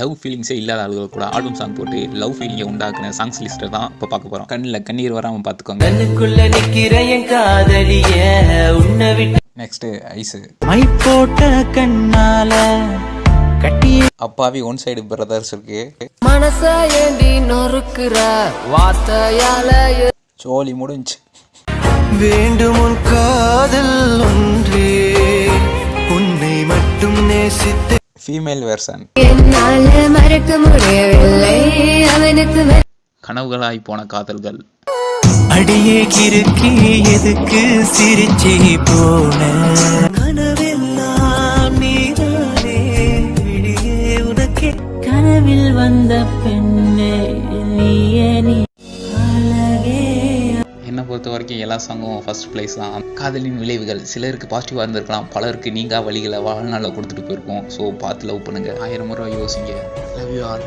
Love ஃபீலிங்ஸே இல்லாத ஆளுகள் கூட ஆல்பம் சாங் போட்டு லவ் ஃபீலிங்கை உண்டாக்குன சாங்ஸ் லிஸ்ட்டை தான் இப்போ பார்க்க போகிறோம். கண்ணில் கண்ணீர் வராமல் பார்த்துக்கோங்க. நெக்ஸ்ட் ஐஸு மை போட்ட கண்ணால கட்டி அப்பாவி ஒன் சைடு பிரதர்ஸ் இருக்கு. மனச ஏந்தி நொறுக்குற வார்த்தையால சோலி முடிஞ்சு. வேண்டும் உன் காதல் ஒன்றே உன்னை மட்டும் நேசித்து ஃபீமேல் வெர்ஷன். மறக்க முடியவில்லை அவனுக்கு கனவுகளாய் போன காதல்கள். அடியே கிறுக்கி எதுக்கு சிரிச்சி போன கனவெல்லாம் நீதானே விடியே உனக்கே கனவில் வந்த பெண்ணே நீயே நீ. என்னை பொறுத்த வரைக்கும் எல்லா சாங்கும் ஃபர்ஸ்ட் பிளேஸ் தான். காதலின் விளைவுகள் சிலருக்கு பாசிட்டிவாக இருந்திருக்கலாம், பலருக்கு நீங்கா வழிகளை வாழ்நாளில் கொடுத்துட்டு போயிருக்கோம். ஸோ பார்த்து லவ் பண்ணுங்கள், 1000 முறை யோசிங்க. Love you all.